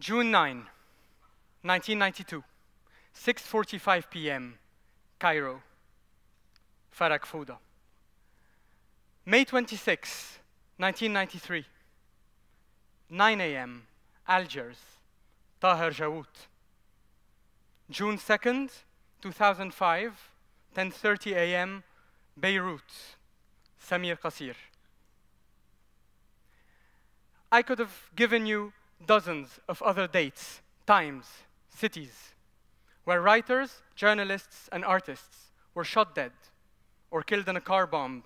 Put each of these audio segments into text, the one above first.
June 9, 1992, 6:45 p.m., Cairo, Farak Fouda. May 26, 1993, 9 a.m., Algiers, Taher Jawout. June 2nd, 2005, 10:30 a.m., Beirut, Samir Kassir. I could have given you dozens of other dates, times, cities, where writers, journalists, and artists were shot dead or killed in a car bomb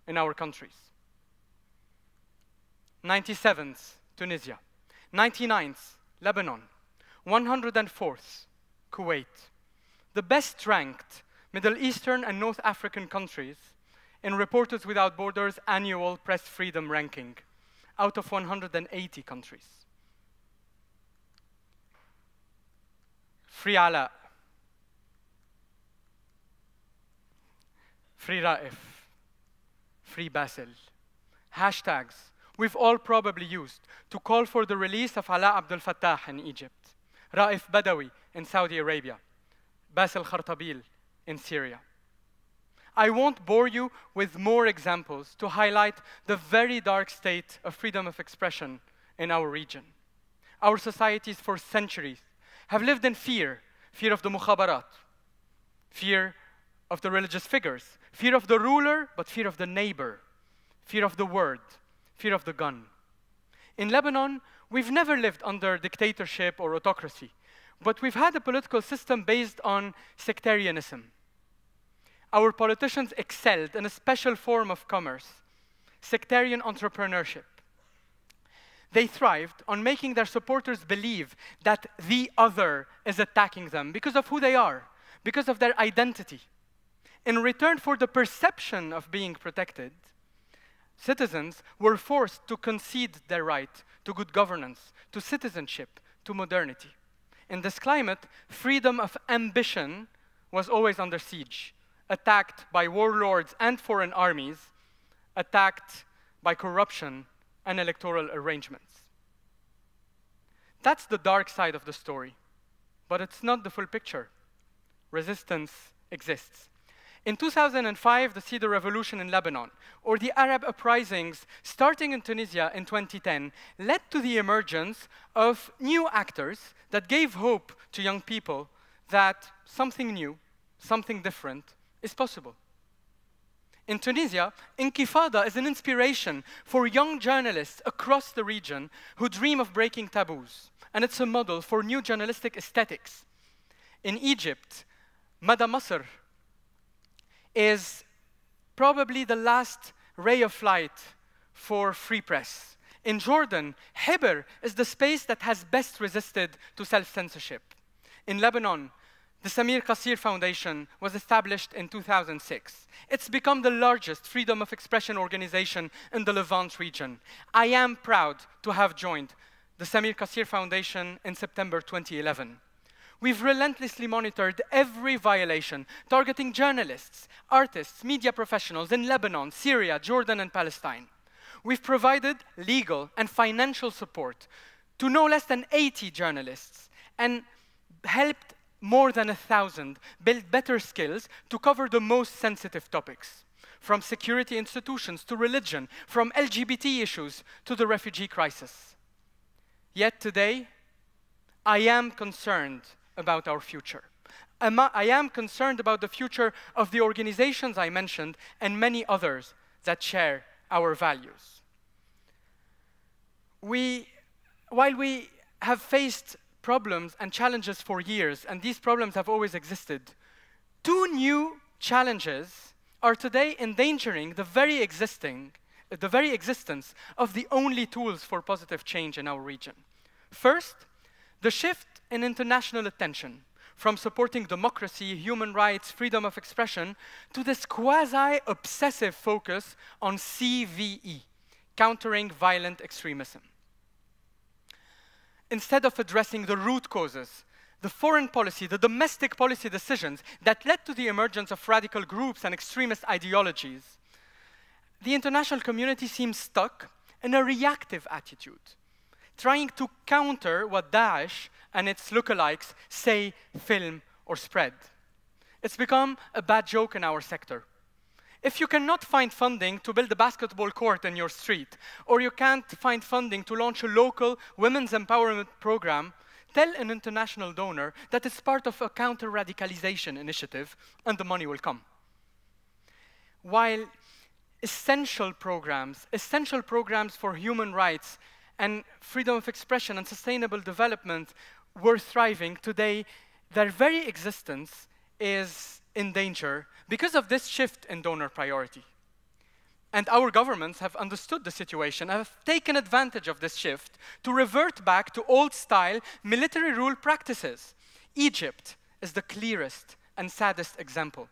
in our countries. 97th, Tunisia. 99th, Lebanon. 104th, Kuwait. The best ranked Middle Eastern and North African countries in Reporters Without Borders annual press freedom ranking out of 180 countries. Free Ala, Free Raif, Free Basil. Hashtags we've all probably used to call for the release of Ala Abdel Fattah in Egypt, Raif Badawi in Saudi Arabia, Basil Khartabil in Syria. I won't bore you with more examples to highlight the very dark state of freedom of expression in our region. Our societies for centuries have lived in fear, fear of the mukhabarat, fear of the religious figures, fear of the ruler, but fear of the neighbor, fear of the word, fear of the gun. In Lebanon, we've never lived under dictatorship or autocracy, but we've had a political system based on sectarianism. Our politicians excelled in a special form of commerce, sectarian entrepreneurship. They thrived on making their supporters believe that the other is attacking them because of who they are, because of their identity. In return for the perception of being protected, citizens were forced to concede their right to good governance, to citizenship, to modernity. In this climate, freedom of ambition was always under siege, attacked by warlords and foreign armies, attacked by corruption and electoral arrangements. That's the dark side of the story, but it's not the full picture. Resistance exists. In 2005, the Cedar Revolution in Lebanon, or the Arab uprisings starting in Tunisia in 2010, led to the emergence of new actors that gave hope to young people that something new, something different is possible. In Tunisia, Intifada is an inspiration for young journalists across the region who dream of breaking taboos, and it's a model for new journalistic aesthetics. In Egypt, Mada Masr is probably the last ray of light for free press. In Jordan, Hibr is the space that has best resisted to self-censorship. In Lebanon, the Samir Kassir Foundation was established in 2006. It's become the largest freedom of expression organization in the Levant region. I am proud to have joined the Samir Kassir Foundation in September 2011. We've relentlessly monitored every violation targeting journalists, artists, media professionals in Lebanon, Syria, Jordan, and Palestine. We've provided legal and financial support to no less than 80 journalists and helped more than 1,000 build better skills to cover the most sensitive topics, from security institutions to religion, from LGBT issues to the refugee crisis. Yet today, I am concerned about our future. I am concerned about the future of the organizations I mentioned and many others that share our values. While we have faced problems and challenges for years, and these problems have always existed, two new challenges are today endangering the very existence of the only tools for positive change in our region. First, the shift in international attention from supporting democracy, human rights, freedom of expression, to this quasi-obsessive focus on CVE, countering violent extremism. Instead of addressing the root causes, the foreign policy, the domestic policy decisions that led to the emergence of radical groups and extremist ideologies, the international community seems stuck in a reactive attitude, trying to counter what Daesh and its lookalikes say, film, or spread. It's become a bad joke in our sector. If you cannot find funding to build a basketball court in your street, or you can't find funding to launch a local women's empowerment program, tell an international donor that it's part of a counter-radicalization initiative, and the money will come. While essential programs for human rights and freedom of expression and sustainable development were thriving, today their very existence is in danger because of this shift in donor priority. And our governments have understood the situation and have taken advantage of this shift to revert back to old-style military rule practices. Egypt is the clearest and saddest example.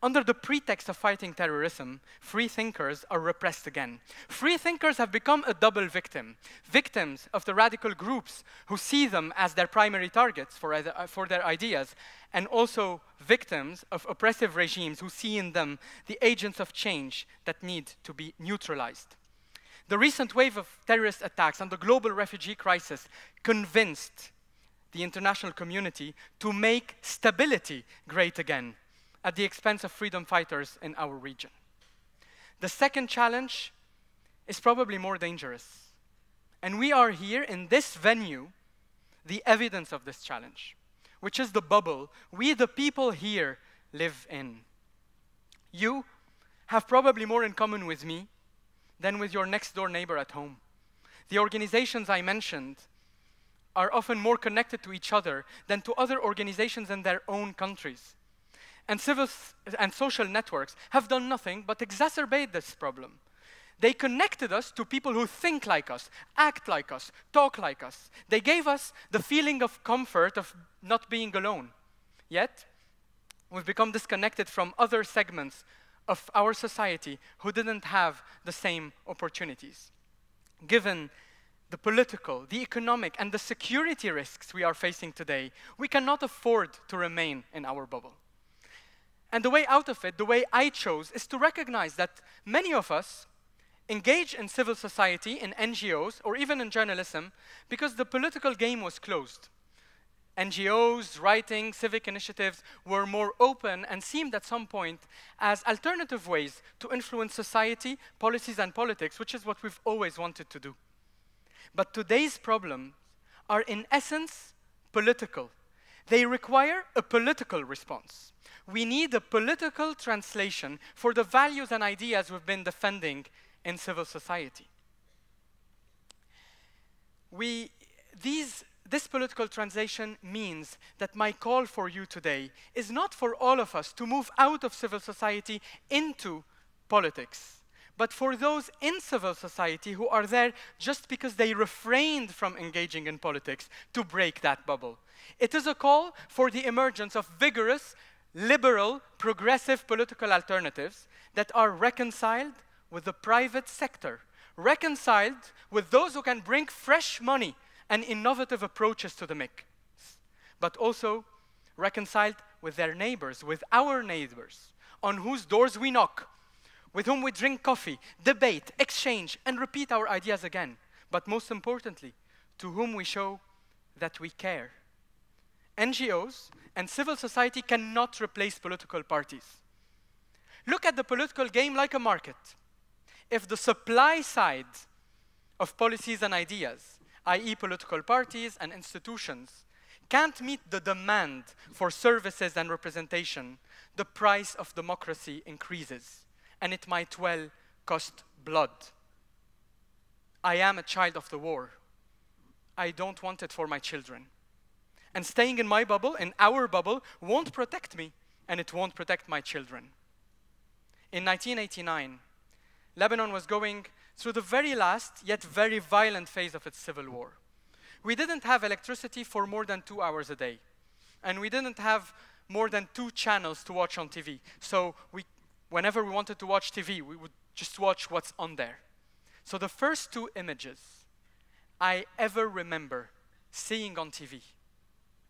Under the pretext of fighting terrorism, free thinkers are repressed again. Free thinkers have become a double victim. Victims of the radical groups who see them as their primary targets for their ideas, and also victims of oppressive regimes who see in them the agents of change that need to be neutralized. The recent wave of terrorist attacks and the global refugee crisis convinced the international community to make stability great again, at the expense of freedom fighters in our region. The second challenge is probably more dangerous. And we are here in this venue, the evidence of this challenge, which is the bubble we, the people here, live in. You have probably more in common with me than with your next-door neighbor at home. The organizations I mentioned are often more connected to each other than to other organizations in their own countries. And civil and social networks have done nothing but exacerbate this problem. They connected us to people who think like us, act like us, talk like us. They gave us the feeling of comfort of not being alone. Yet, we've become disconnected from other segments of our society who didn't have the same opportunities. Given the political, the economic, and the security risks we are facing today, we cannot afford to remain in our bubble. And the way out of it, the way I chose, is to recognize that many of us engage in civil society, in NGOs, or even in journalism, because the political game was closed. NGOs, writing, civic initiatives were more open and seemed at some point as alternative ways to influence society, policies, and politics, which is what we've always wanted to do. But today's problems are in essence political. They require a political response. We need a political translation for the values and ideas we've been defending in civil society. This political translation means that my call for you today is not for all of us to move out of civil society into politics, but for those in civil society who are there just because they refrained from engaging in politics to break that bubble. It is a call for the emergence of vigorous, liberal, progressive political alternatives that are reconciled with the private sector, reconciled with those who can bring fresh money and innovative approaches to the mix, but also reconciled with their neighbors, with our neighbors, on whose doors we knock, with whom we drink coffee, debate, exchange, and repeat our ideas again, but most importantly, to whom we show that we care. NGOs and civil society cannot replace political parties. Look at the political game like a market. If the supply side of policies and ideas, i.e. political parties and institutions, can't meet the demand for services and representation, the price of democracy increases, and it might well cost blood. I am a child of the war. I don't want it for my children. And staying in my bubble, in our bubble, won't protect me, and it won't protect my children. In 1989, Lebanon was going through the very last, yet very violent phase of its civil war. We didn't have electricity for more than 2 hours a day, and we didn't have more than 2 channels to watch on TV. So whenever we wanted to watch TV, we would just watch what's on there. So the first 2 images I ever remember seeing on TV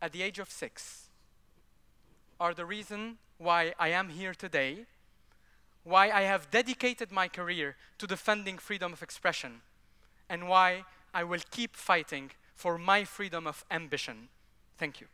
at the age of 6 are the reason why I am here today, why I have dedicated my career to defending freedom of expression, and why I will keep fighting for my freedom of ambition. Thank you.